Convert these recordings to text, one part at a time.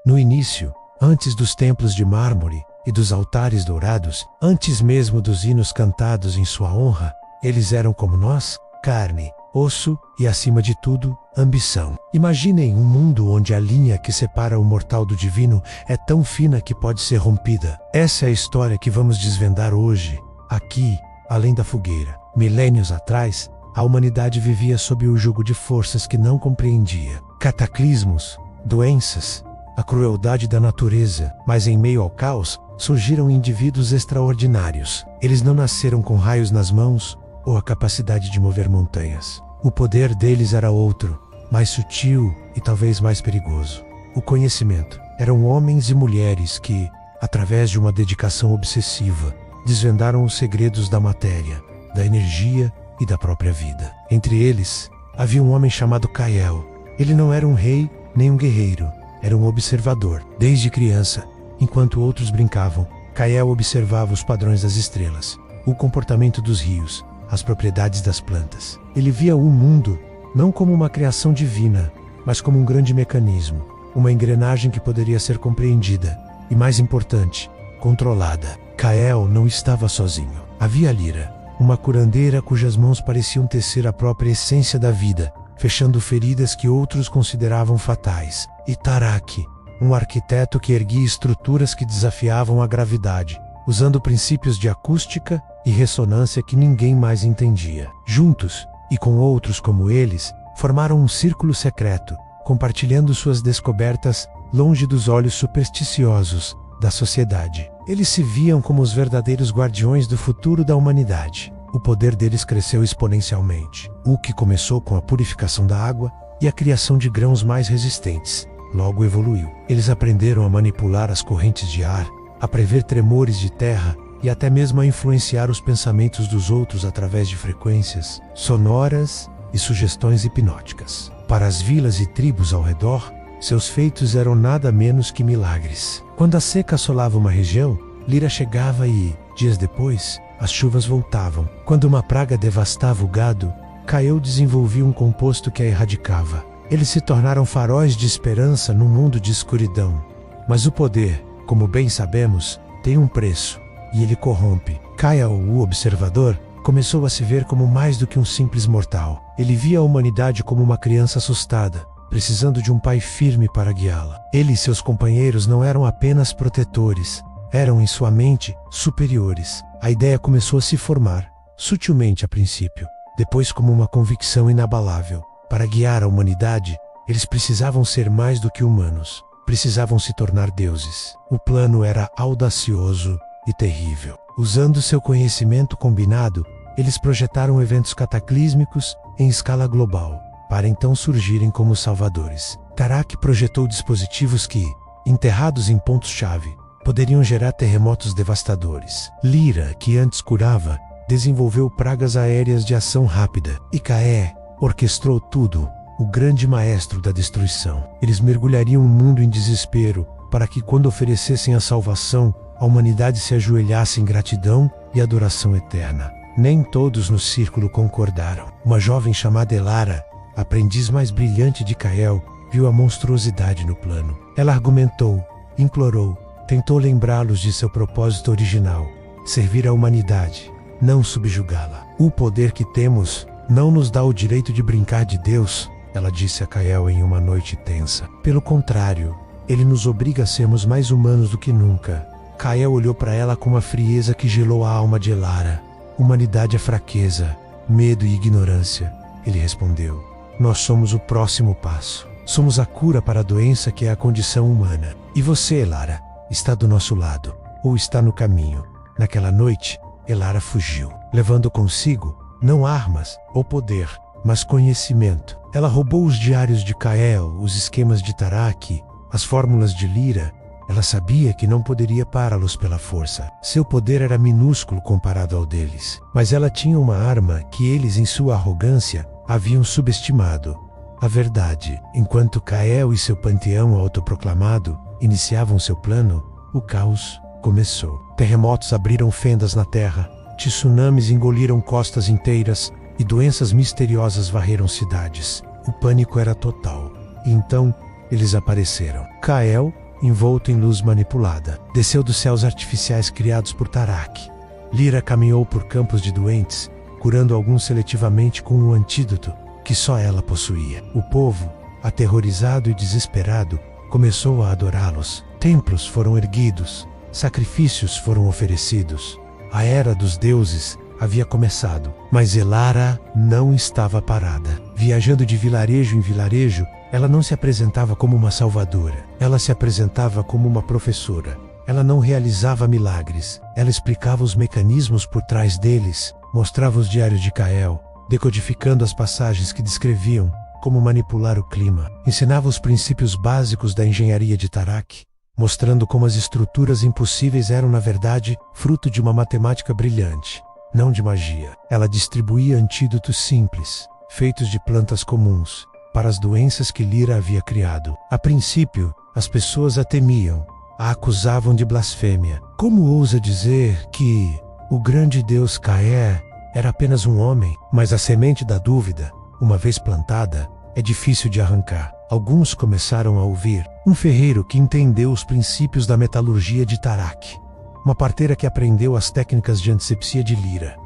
No início, antes dos templos de mármore e dos altares dourados, antes mesmo dos hinos cantados em sua honra, eles eram como nós, carne, osso e, acima de tudo, ambição. Imaginem um mundo onde a linha que separa o mortal do divino é tão fina que pode ser rompida. Essa é a história que vamos desvendar hoje, aqui, além da fogueira. Milênios atrás, a humanidade vivia sob o jugo de forças que não compreendia. Cataclismos, doenças, a crueldade da natureza, mas em meio ao caos, surgiram indivíduos extraordinários. Eles não nasceram com raios nas mãos ou a capacidade de mover montanhas. O poder deles era outro, mais sutil e talvez mais perigoso. O conhecimento. Eram homens e mulheres que, através de uma dedicação obsessiva, desvendaram os segredos da matéria, da energia e da própria vida. Entre eles, havia um homem chamado Kael. Ele não era um rei nem um guerreiro, era um observador. Desde criança, enquanto outros brincavam, Kael observava os padrões das estrelas, o comportamento dos rios, as propriedades das plantas. Ele via o mundo não como uma criação divina, mas como um grande mecanismo, uma engrenagem que poderia ser compreendida e, mais importante, controlada. Kael não estava sozinho. Havia Lyra, uma curandeira cujas mãos pareciam tecer a própria essência da vida, fechando feridas que outros consideravam fatais. E Tarak, um arquiteto que erguia estruturas que desafiavam a gravidade, usando princípios de acústica e ressonância que ninguém mais entendia. Juntos, e com outros como eles, formaram um círculo secreto, compartilhando suas descobertas longe dos olhos supersticiosos da sociedade. Eles se viam como os verdadeiros guardiões do futuro da humanidade. O poder deles cresceu exponencialmente. O que começou com a purificação da água e a criação de grãos mais resistentes, logo evoluiu. Eles aprenderam a manipular as correntes de ar, a prever tremores de terra e até mesmo a influenciar os pensamentos dos outros através de frequências sonoras e sugestões hipnóticas. Para as vilas e tribos ao redor, seus feitos eram nada menos que milagres. Quando a seca assolava uma região, Lyra chegava e, dias depois, as chuvas voltavam. Quando uma praga devastava o gado, Kael desenvolvia um composto que a erradicava. Eles se tornaram faróis de esperança num mundo de escuridão. Mas o poder, como bem sabemos, tem um preço, e ele corrompe. Kael, o observador, começou a se ver como mais do que um simples mortal. Ele via a humanidade como uma criança assustada, precisando de um pai firme para guiá-la. Ele e seus companheiros não eram apenas protetores, eram em sua mente superiores. A ideia começou a se formar, sutilmente a princípio, depois como uma convicção inabalável. Para guiar a humanidade, eles precisavam ser mais do que humanos, precisavam se tornar deuses. O plano era audacioso e terrível. Usando seu conhecimento combinado, eles projetaram eventos cataclísmicos em escala global, para então surgirem como salvadores. Tarak projetou dispositivos que, enterrados em pontos-chave, poderiam gerar terremotos devastadores. Lyra, que antes curava, desenvolveu pragas aéreas de ação rápida. E Kael orquestrou tudo, o grande maestro da destruição. Eles mergulhariam o mundo em desespero, para que quando oferecessem a salvação, a humanidade se ajoelhasse em gratidão e adoração eterna. Nem todos no círculo concordaram. Uma jovem chamada Elara, aprendiz mais brilhante de Kael, viu a monstruosidade no plano. Ela argumentou, implorou, tentou lembrá-los de seu propósito original: servir a humanidade, não subjugá-la. O poder que temos não nos dá o direito de brincar de Deus, ela disse a Kael em uma noite tensa. Pelo contrário, ele nos obriga a sermos mais humanos do que nunca. Kael olhou para ela com uma frieza que gelou a alma de Elara. Humanidade é fraqueza, medo e ignorância. Ele respondeu: nós somos o próximo passo. Somos a cura para a doença que é a condição humana. E você, Elara, está do nosso lado, ou está no caminho. Naquela noite, Elara fugiu, levando consigo não armas ou poder, mas conhecimento. Ela roubou os diários de Kael, os esquemas de Tarak, as fórmulas de Lyra. Ela sabia que não poderia pará-los pela força. Seu poder era minúsculo comparado ao deles. Mas ela tinha uma arma que eles, em sua arrogância, haviam subestimado: a verdade. Enquanto Kael e seu panteão autoproclamado iniciavam seu plano, o caos começou. Terremotos abriram fendas na terra, tsunamis engoliram costas inteiras e doenças misteriosas varreram cidades. O pânico era total. E então, eles apareceram. Kael, envolto em luz manipulada. Desceu dos céus artificiais criados por Tarak. Lyra caminhou por campos de doentes, curando alguns seletivamente com um antídoto que só ela possuía. O povo, aterrorizado e desesperado, começou a adorá-los. Templos foram erguidos, sacrifícios foram oferecidos. A era dos deuses havia começado, mas Elara não estava parada. Viajando de vilarejo em vilarejo, ela não se apresentava como uma salvadora. Ela se apresentava como uma professora. Ela não realizava milagres. Ela explicava os mecanismos por trás deles, mostrava os diários de Kael, decodificando as passagens que descreviam como manipular o clima. Ensinava os princípios básicos da engenharia de Tarak, mostrando como as estruturas impossíveis eram, na verdade, fruto de uma matemática brilhante, não de magia. Ela distribuía antídotos simples, feitos de plantas comuns, para as doenças que Lyra havia criado. A princípio, as pessoas a temiam, a acusavam de blasfêmia. Como ousa dizer que o grande deus Kaer era apenas um homem? Mas a semente da dúvida, uma vez plantada, é difícil de arrancar. Alguns começaram a ouvir. Um ferreiro que entendeu os princípios da metalurgia de Tarak. Uma parteira que aprendeu as técnicas de antisepsia de Lyra.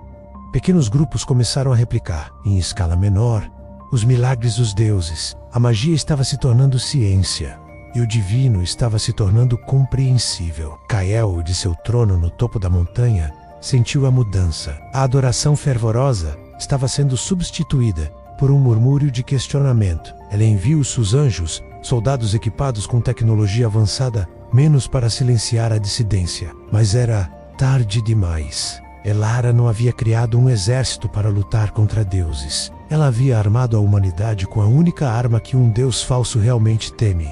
Pequenos grupos começaram a replicar, em escala menor, os milagres dos deuses. A magia estava se tornando ciência, e o divino estava se tornando compreensível. Kael, de seu trono no topo da montanha, sentiu a mudança. A adoração fervorosa estava sendo substituída por um murmúrio de questionamento. Ela enviou seus anjos, soldados equipados com tecnologia avançada, menos para silenciar a dissidência. Mas era tarde demais. Elara não havia criado um exército para lutar contra deuses. Ela havia armado a humanidade com a única arma que um deus falso realmente teme: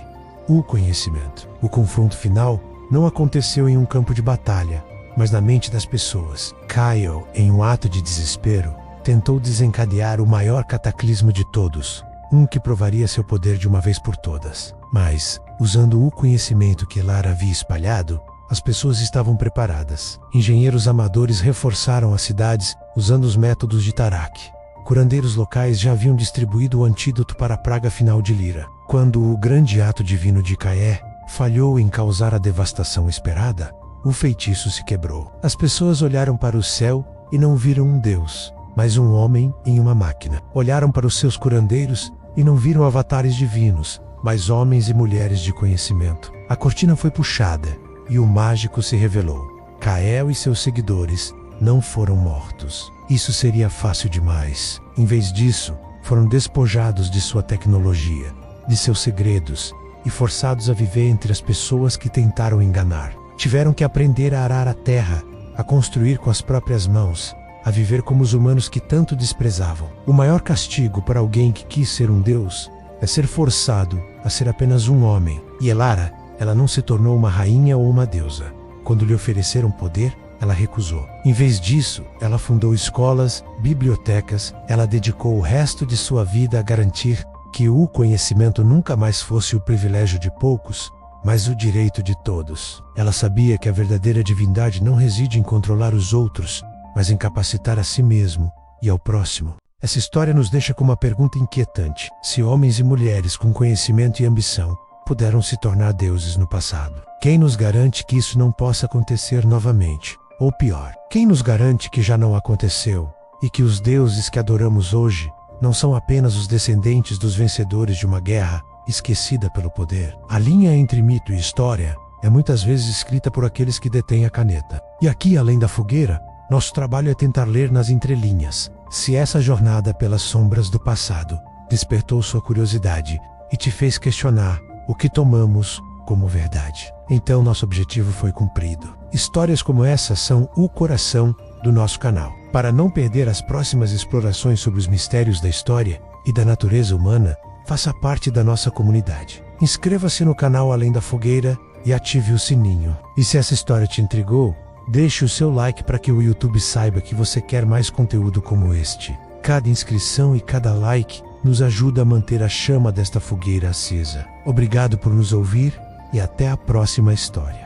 o conhecimento. O confronto final não aconteceu em um campo de batalha, mas na mente das pessoas. Kael, em um ato de desespero, tentou desencadear o maior cataclismo de todos, um que provaria seu poder de uma vez por todas. Mas, usando o conhecimento que Elara havia espalhado, as pessoas estavam preparadas. Engenheiros amadores reforçaram as cidades usando os métodos de Tarak. Curandeiros locais já haviam distribuído o antídoto para a praga final de Lyra. Quando o grande ato divino de Kaer falhou em causar a devastação esperada, o feitiço se quebrou. As pessoas olharam para o céu e não viram um deus, mas um homem em uma máquina. Olharam para os seus curandeiros e não viram avatares divinos, mas homens e mulheres de conhecimento. A cortina foi puxada e o mágico se revelou. Kael e seus seguidores não foram mortos. Isso seria fácil demais. Em vez disso, foram despojados de sua tecnologia, de seus segredos, e forçados a viver entre as pessoas que tentaram enganar. Tiveram que aprender a arar a terra, a construir com as próprias mãos, a viver como os humanos que tanto desprezavam. O maior castigo para alguém que quis ser um deus é ser forçado a ser apenas um homem. E Elara, ela não se tornou uma rainha ou uma deusa. Quando lhe ofereceram poder, ela recusou. Em vez disso, ela fundou escolas, bibliotecas. Ela dedicou o resto de sua vida a garantir que o conhecimento nunca mais fosse o privilégio de poucos, mas o direito de todos. Ela sabia que a verdadeira divindade não reside em controlar os outros, mas em capacitar a si mesmo e ao próximo. Essa história nos deixa com uma pergunta inquietante: se homens e mulheres com conhecimento e ambição puderam se tornar deuses no passado, quem nos garante que isso não possa acontecer novamente? Ou pior, quem nos garante que já não aconteceu e que os deuses que adoramos hoje não são apenas os descendentes dos vencedores de uma guerra esquecida pelo poder? A linha entre mito e história é muitas vezes escrita por aqueles que detêm a caneta. E aqui, além da fogueira, nosso trabalho é tentar ler nas entrelinhas. Se essa jornada pelas sombras do passado despertou sua curiosidade e te fez questionar o que tomamos como verdade, então nosso objetivo foi cumprido. Histórias como essa são o coração do nosso canal. Para não perder as próximas explorações sobre os mistérios da história e da natureza humana, faça parte da nossa comunidade. Inscreva-se no canal Além da Fogueira e ative o sininho. E se essa história te intrigou, deixe o seu like para que o YouTube saiba que você quer mais conteúdo como este. Cada inscrição e cada like nos ajuda a manter a chama desta fogueira acesa. Obrigado por nos ouvir e até a próxima história.